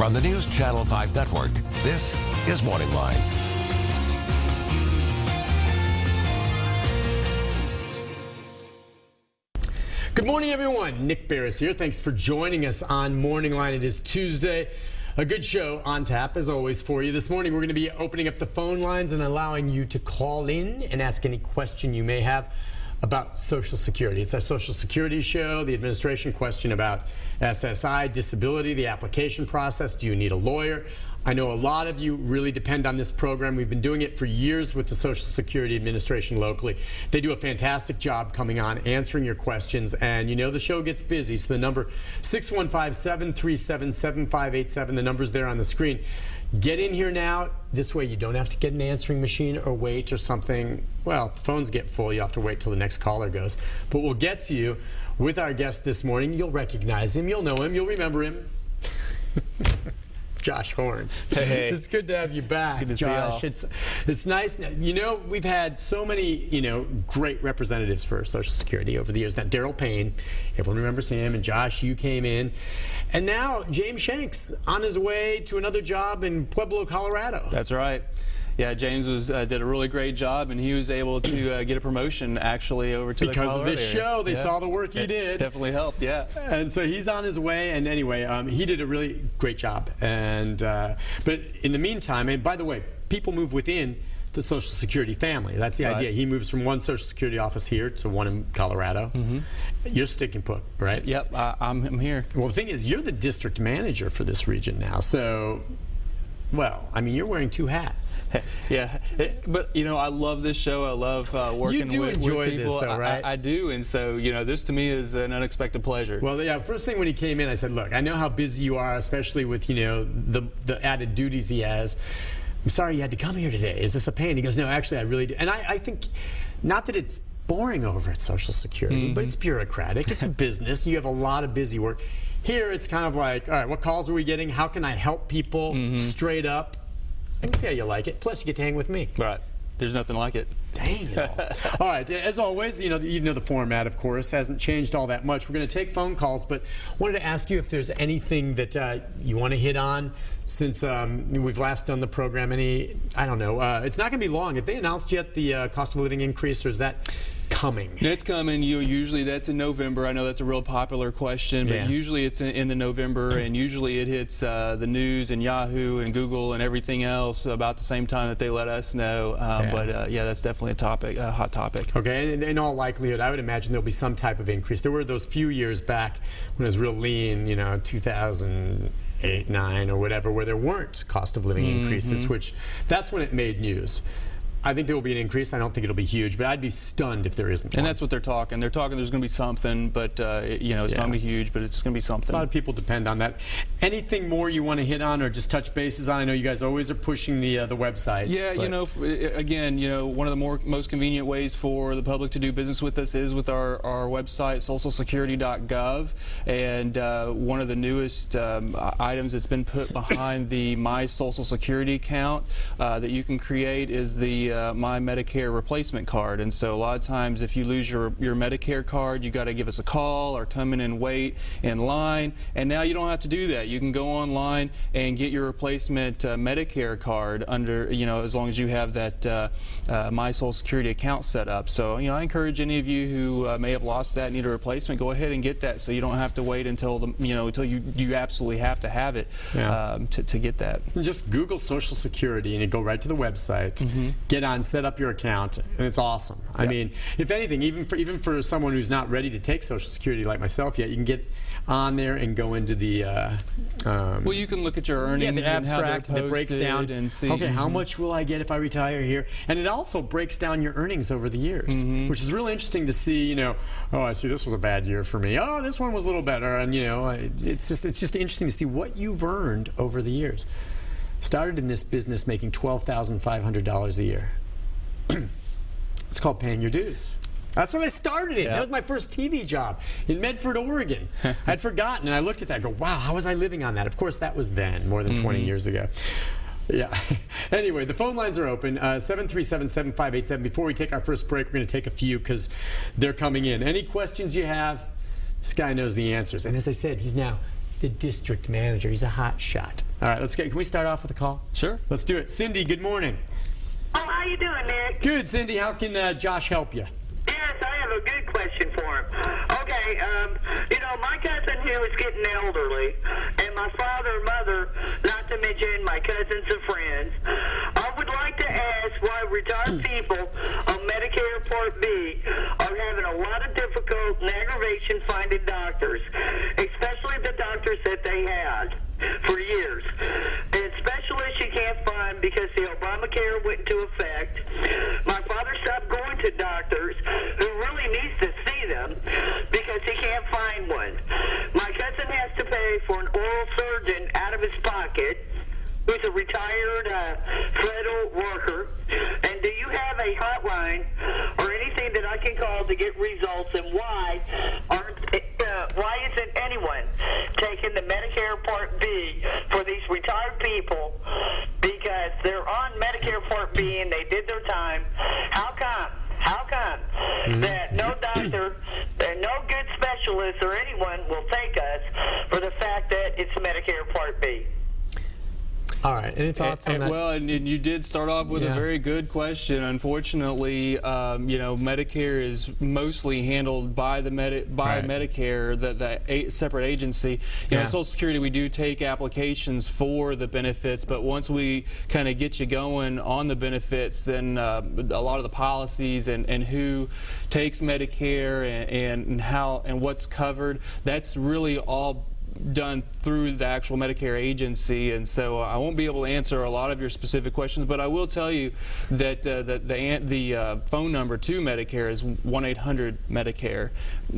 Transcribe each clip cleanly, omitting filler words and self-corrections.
On the News Channel 5 Network, this is MorningLine. Good morning, everyone. Nick Barris here. Thanks for joining us on MorningLine. It is Tuesday. A good show on tap, as always, for you. This morning, we're going to be opening up the phone lines and allowing you to call in and ask any question you may have about Social Security. It's our Social Security show, the administration question about SSI, disability, the application process. Do you need a lawyer? I know a lot of you really depend on this program. We've been doing it for years with the Social Security Administration locally. They do a fantastic job coming on, answering your questions, and you know the show gets busy. So the number 615-737-7587, the number's there on the screen. Get in here now. This way you don't have to get an answering machine or wait or something. Well, if the phones get full, you have to wait till the next caller goes. But we'll get to you with our guest this morning. You'll recognize him. You'll know him. You'll remember him. Josh Horn. Hey. It's good to have you back, good to Josh. see y'all. It's nice. You know, we've had so many, great representatives for Social Security over the years. Now, Daryl Payne, everyone remembers him, and Josh, you came in. And now, James Shanks on his way to another job in Pueblo, Colorado. That's right. Yeah, James did a really great job, and he was able to get a promotion actually over to the because Colorado of this area. show. They saw the work you did. Definitely helped, yeah. And so he's on his way. And anyway, he did a really great job. And but in the meantime, and by the way, people move within the Social Security family. That's the idea. He moves from one Social Security office here to one in Colorado. Mm-hmm. You're sticking put, right? Yep, I'm here. Well, the thing is, you're the district manager for this region now. So, well, I mean, you're wearing two hats. Yeah, but I love this show. I love working with people. You do enjoy this, though, right? I do, and so this to me is an unexpected pleasure. Well, yeah. First thing when he came in, I said, "Look, I know how busy you are, especially with the added duties he has. I'm sorry you had to come here today. Is this a pain?" He goes, "No, actually, I really do." And I think, not that it's boring over at Social Security, but it's bureaucratic. It's a business. You have a lot of busy work. Here, it's kind of like, all right, what calls are we getting? How can I help people straight up? And see how you like it. Plus, you get to hang with me. Right. There's nothing like it. Dang. All right. As always, the format, of course, hasn't changed all that much. We're going to take phone calls, but wanted to ask you if there's anything that you want to hit on since we've last done the program. I don't know. It's not going to be long. Have they announced yet the cost of living increase, or is that coming? It's coming. Usually that's in November. I know that's a real popular question, but usually it's in the November, and usually it hits the news and Yahoo and Google and everything else about the same time that they let us know. But that's definitely a hot topic. Okay, and in all likelihood, I would imagine there'll be some type of increase. There were those few years back when it was real lean, 2008, 9, or whatever, where there weren't cost of living increases, which that's when it made news. I think there will be an increase. I don't think it'll be huge, but I'd be stunned if there isn't one. And that's what they're talking. They're talking there's going to be something, but it's not going to be huge, but it's going to be something. A lot of people depend on that. Anything more you want to hit on or just touch bases on? I know you guys always are pushing the website. Yeah, again, one of the most convenient ways for the public to do business with us is with our website, socialsecurity.gov. And one of the newest items that's been put behind the My Social Security account that you can create is the My Medicare replacement card. And so a lot of times if you lose your Medicare card, you got to give us a call or come in and wait in line. And now you don't have to do that. You can go online and get your replacement Medicare card under, as long as you have that My Social Security account set up. So, I encourage any of you who may have lost that and need a replacement, go ahead and get that so you don't have to wait until until you absolutely have to have it to get that. Just Google Social Security and you go right to the website. Get on, set up your account, and it's awesome. I mean, if anything, even for someone who's not ready to take Social Security like myself yet, you can get on there and go into the well, you can look at your earnings the abstract, and it breaks down and see how much will I get if I retire here, and it also breaks down your earnings over the years, which is really interesting to see. Oh, I see this was a bad year for me. Oh, this one was a little better, and it's just interesting to see what you've earned over the years. Started in this business making $12,500 a year. It's called paying your dues. That's when I started it. That was my first TV job in Medford, Oregon. I'd forgotten, and I looked at that and go, wow, how was I living on that? Of course, that was then, more than 20 years ago. Yeah. Anyway, the phone lines are open, 737-7587. Before we take our first break, we're going to take a few because they're coming in. Any questions you have, this guy knows the answers. And as I said, he's now the district manager. He's a hot shot. All right, can we start off with a call? Sure. Let's do it. Cindy, good morning. Oh, how you doing, Nick? Good, Cindy. How can Josh help you? Yes, I have a good question for him. Okay, my cousin here is getting elderly, and my father and mother, not to mention my cousins and friends, I would like to ask why retired people on Medicare Part B are having a lot of difficult and aggravation finding doctors, especially the doctors that they had for years. And specialists you can't find because the Obamacare went into effect. My father stopped going to doctors who really needs to see them because he can't find one. My cousin has to pay for an oral surgeon out of his pocket who's a retired federal worker. And do you have a hotline or anything that I can call to get results, and why isn't anyone taking the Medicare Part B for these retired people because they're on Medicare Part B and they did their time? How come that no doctor and no good specialist or anyone will take us for the fact that it's Medicare Part B? All right. Any thoughts on that? Well, and you did start off with a very good question. Unfortunately, Medicare is mostly handled by Medicare, the separate agency. Social Security, we do take applications for the benefits, but once we kind of get you going on the benefits, then a lot of the policies and who takes Medicare and how and what's covered, that's really all done through the actual Medicare agency, and so I won't be able to answer a lot of your specific questions, but I will tell you that the phone number to Medicare is 1-800-MEDICARE,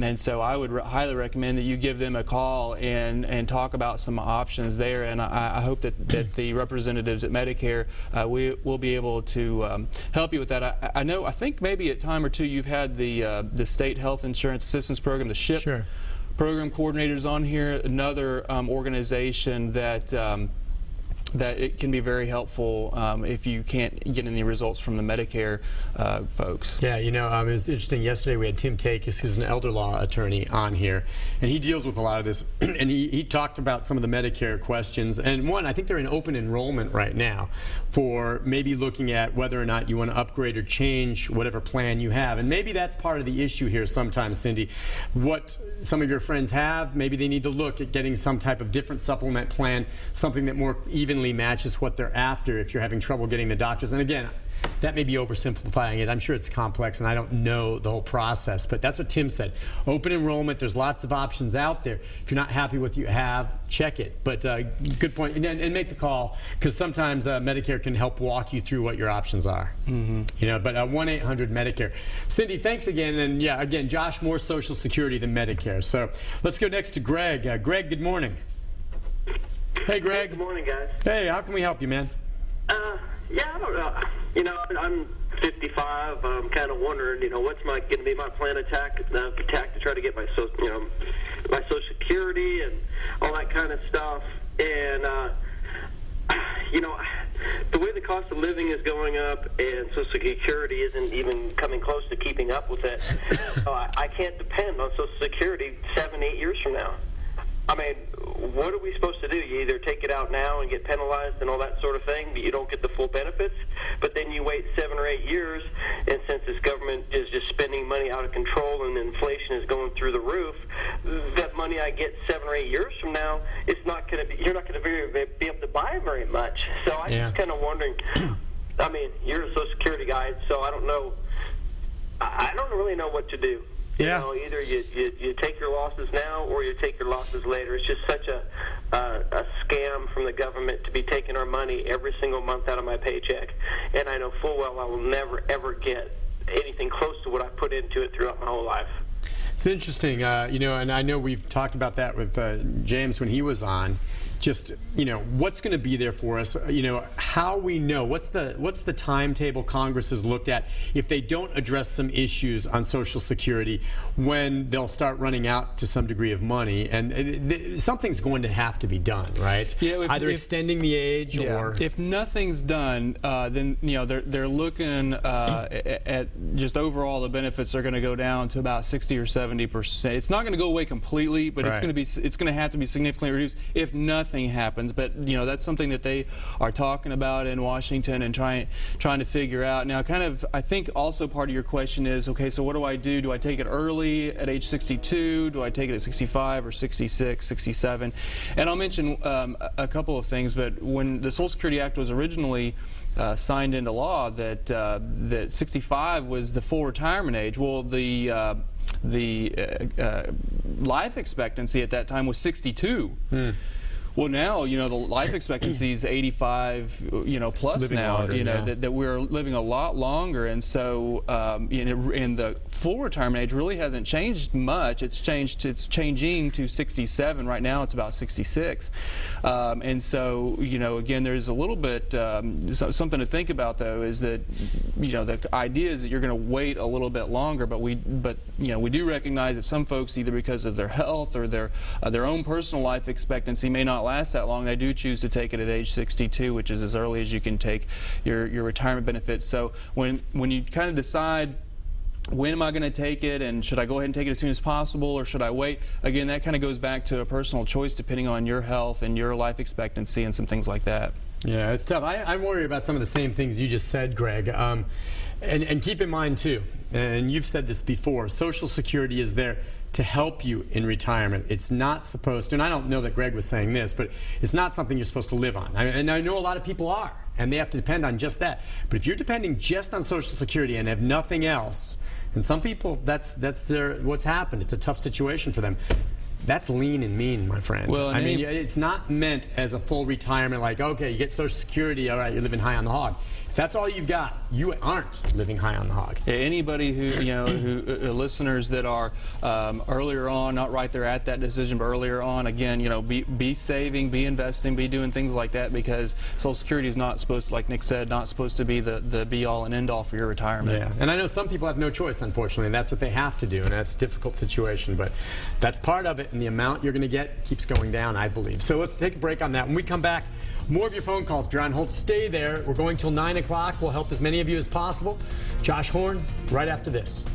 and so I would highly recommend that you give them a call and talk about some options there, and I hope that the representatives at Medicare will be able to help you with that. I think maybe a time or two you've had the State Health Insurance Assistance Program, the SHIP. Sure. Program coordinators on here, another organization that it can be very helpful if you can't get any results from the Medicare folks. Yeah, it was interesting. Yesterday we had Tim Takis, who's an elder law attorney, on here, and he deals with a lot of this. And he talked about some of the Medicare questions. And one, I think they're in open enrollment right now for maybe looking at whether or not you want to upgrade or change whatever plan you have. And maybe that's part of the issue here sometimes, Cindy. What some of your friends have, maybe they need to look at getting some type of different supplement plan, something that more evenly matches what they're after if you're having trouble getting the doctors. And again, that may be oversimplifying it. I'm sure it's complex and I don't know the whole process, but that's what Tim said. Open enrollment, there's lots of options out there. If you're not happy with what you have, check it. But good point. And make the call, because sometimes Medicare can help walk you through what your options are. Mm-hmm. But 1-800-MEDICARE. Cindy, thanks again. And yeah, again, Josh, more Social Security than Medicare. So let's go next to Greg. Greg, good morning. Hey, Greg. Good morning, guys. Hey, how can we help you, man? I don't know. I'm 55. I'm kind of wondering, what's going to be my plan of attack to try to get my my Social Security and all that kind of stuff. And the way the cost of living is going up and Social Security isn't even coming close to keeping up with it, I can't depend on Social Security 7-8 years from now. I mean, what are we supposed to do? You either take it out now and get penalized and all that sort of thing, but you don't get the full benefits, but then you wait 7 or 8 years, and since this government is just spending money out of control and inflation is going through the roof, that money I get 7 or 8 years from now, it's not going to be, you're not going to be able to buy very much. So I'm just kind of wondering, I mean, you're a Social Security guy, so I don't know, I don't really know what to do. Either you take your losses now or you take your losses later. It's just such a scam from the government to be taking our money every single month out of my paycheck. And I know full well I will never, ever get anything close to what I put into it throughout my whole life. It's interesting, and I know we've talked about that with James when he was on. Just, what's going to be there for us, how we know, what's the timetable Congress has looked at if they don't address some issues on Social Security when they'll start running out to some degree of money, and something's going to have to be done, right? Yeah, either extending the age or... If nothing's done, then, they're looking at just overall the benefits are going to go down to about 60 or 70%. It's not going to go away completely, but it's going to have to be significantly reduced if nothing nothing happens. But that's something that they are talking about in Washington and trying to figure out. Now, I think also part of your question is, okay, so what do I do? Do I take it early at age 62? Do I take it at 65 or 66, 67? And I'll mention a couple of things. But when the Social Security Act was originally signed into law, that 65 was the full retirement age. Well, the life expectancy at that time was 62. Well, now the life expectancy is 85, plus living now. longer, That we're living a lot longer, and so and the full retirement age really hasn't changed much. It's changing to 67 right now. It's about 66, and so again, there's a little bit something to think about though. Is that the idea is that you're going to wait a little bit longer, but we do recognize that some folks, either because of their health or their own personal life expectancy, may not last that long. They do choose to take it at age 62, which is as early as you can take your retirement benefits. So when you kind of decide, when am I going to take it, and should I go ahead and take it as soon as possible, or should I wait? Again, that kind of goes back to a personal choice depending on your health and your life expectancy and some things like that. Yeah, it's tough. I worry about some of the same things you just said, Greg. And keep in mind, too, and you've said this before, Social Security is there to help you in retirement. It's not supposed to, and I don't know that Greg was saying this, but it's not something you're supposed to live on. And I know a lot of people are, and they have to depend on just that. But if you're depending just on Social Security and have nothing else, and some people, that's what's happened. It's a tough situation for them. That's lean and mean, my friend. Well, I mean, it's not meant as a full retirement, like, okay, you get Social Security, all right, you're living high on the hog. If that's all you've got, you aren't living high on the hog. Yeah, anybody who listeners that are earlier on, not right there at that decision, but earlier on, again, be saving, be investing, be doing things like that, because Social Security is not supposed to, like Nick said, not supposed to be the be-all and end-all for your retirement. Yeah, and I know some people have no choice, unfortunately, and that's what they have to do, and that's a difficult situation, but that's part of it, and the amount you're going to get keeps going down, I believe. So let's take a break on that. When we come back, more of your phone calls. If you're on hold, stay there. We're going till 9 o'clock. We'll help as many of you as possible. Josh Horn, right after this.